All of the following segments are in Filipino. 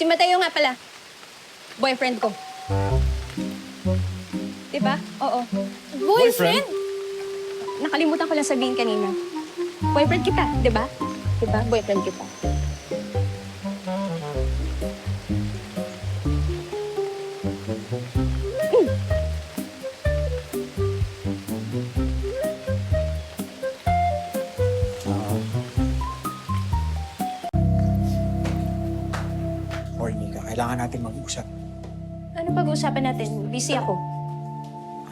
Si Mateo nga pala. Boyfriend ko. Diba? Oo. Boyfriend? Nakalimutan ko lang sabihin kanina. Boyfriend kita, diba? Diba? Boyfriend kita. Hoy, Nika, kailangan natin mag-usap. Ano pag-uusapan natin? Busy ako.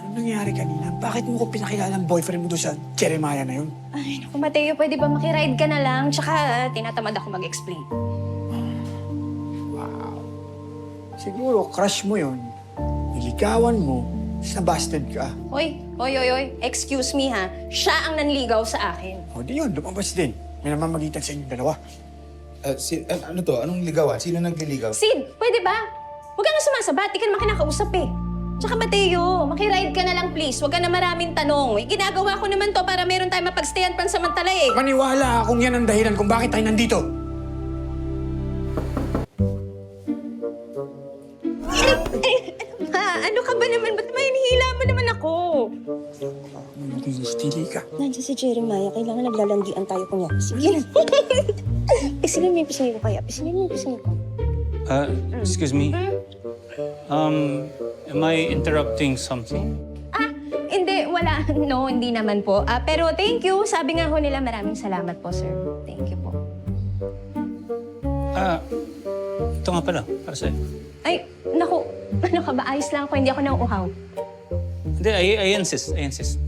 Ano nangyari kanina? Bakit mo ko pinakilalang boyfriend mo doon sa Jeremiah na yun? Ay, naku Mateo, pwede ba makiride ka na lang? Tsaka tinatamad ako mag-explain. Wow. Siguro, crush mo yun. Niligawan mo, tapos nabasted ka. Oy, excuse me ha. Siya ang nanligaw sa akin. O di yun, lumabas din. May namamagitan sa inyong dalawa. Ano to? Anong ligawan? Sino nagliligaw? Sid, pwede ba? Huwag ka na sumasabat, di ka naman kinakausap eh. Tsaka Mateo, makiride ka na lang please. Huwag ka na maraming tanong. Ginagawa ko naman to para meron tayong mapagstayan pansamantala eh. Maniwala akong yan ang dahilan kung bakit tayo nandito. Ano ka ba naman? Ba't may hinihila mo naman ako? Magiging stili ka. Nandiyan si Jeremiah. Kailangan naglalandian tayo kunya. Sige. Pisingin mo yung pisingin ko kaya. Pisingin mo yung pisingin ko. Excuse me. Am I interrupting something? Hindi. Wala. No, hindi naman po. Pero thank you. Sabi nga ho nila maraming salamat po, sir. Thank you po. Ito nga pala, para sa'yo. Ay, naku. Ano ka ba? Ayos lang ako. Hindi ako nauuhaw. Hindi, I insist. I insist.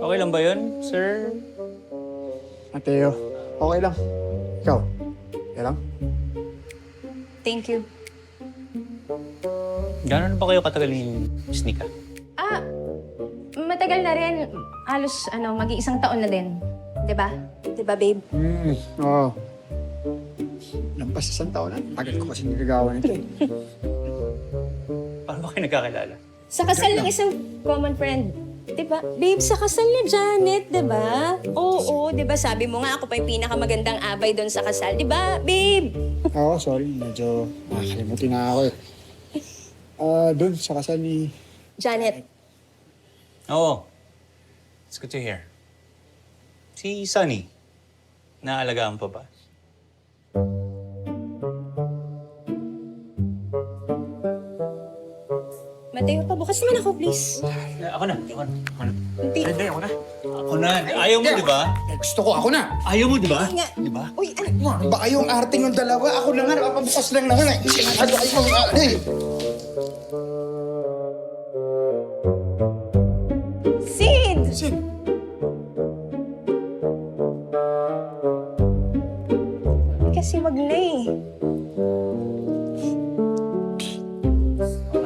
Okay lang ba yun, sir? Mateo, okay lang. Ikaw, okay lang? Thank you. Gano'n ba kayo katagal ni Miss Nika? Matagal na rin. Halos, mag-iisang taon na din. Diba? Diba, babe? Oo. Lampas isang taon na. Tagal ko kasi nilagawan ito eh. Paano ba kayo nagkakilala? Sa kasal ng isang common friend. Diba? Babe, sa kasal ni Janet, diba? Oo, diba? Sabi mo nga ako pa yung pinakamagandang abay doon sa kasal. Diba, babe? Oo, sorry. Medyo nakakalimutin na ako eh. Doon sa kasal ni... Janet. Oo. It's good to hear. Si Sunny, naalagaan pa ba? Mateo pa, bukas naman ako, please. Ako na. Hindi. Hindi, ako na. Ako na. Ayaw mo, di ba? Gusto ko, ako na. Ayaw mo, di ba? Nga. Di ba? Uy, ano? Ba kayong arting yung dalawa? Ako na nga, napapabukas lang naman. Ano kayo mga eh? Sid! Sin, Kasi wag na eh.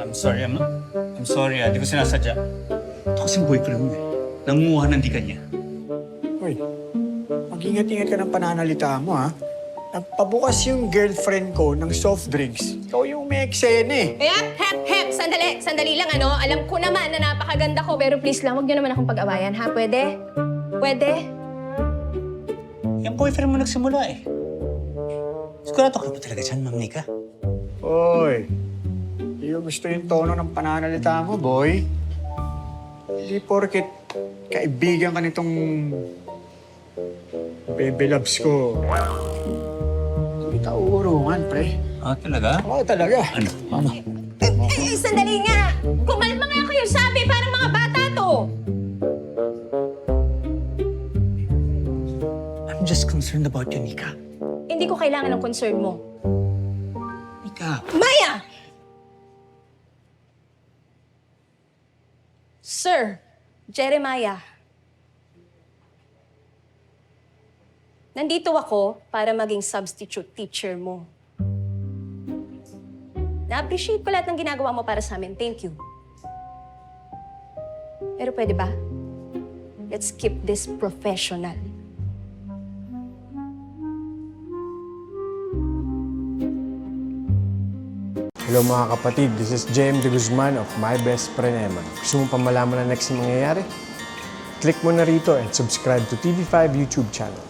I'm sorry, I'm sorry, Di ko sinasadya. Ito kasing boyfriend mo eh. Nanguha ng di kanya. hoy. Mag-ingat-ingat ka ng pananalita mo, ha? Nagpabukas yung girlfriend ko ng soft drinks. Ikaw yung may eksena eh. Hep! Sandali lang, Alam ko naman na napakaganda ko, pero please lang, wag niyo naman akong pag-awayan, ha? Pwede? Pwede? Yung boyfriend mo nagsimula eh. Sigurado ka na ba talaga dyan, Ma'am Nika? Hoy, hindi ko gusto yung tono ng pananalita mo, boy. Hindi porket kaibigan ka nitong baby loves ko. Hindi ka uurungan, pre. Talaga? Oo, talaga. Ano? Sandali nga! Kumalma nga kayo, sabi, parang mga bata to! I'm just concerned about you, Nika. Hindi ko kailangan ng concern mo. Nika. Maya! Sir, Jeremiah. Nandito ako para maging substitute teacher mo. Na-appreciate ko lahat ng ginagawa mo para sa amin. Thank you. Pero pwede ba? Let's keep this professional. Hello mga kapatid, this is JM De Guzman of My Best Friend Eman. Gusto mo pa malaman na next na mangyayari? Click mo na rito and subscribe to TV5 YouTube channel.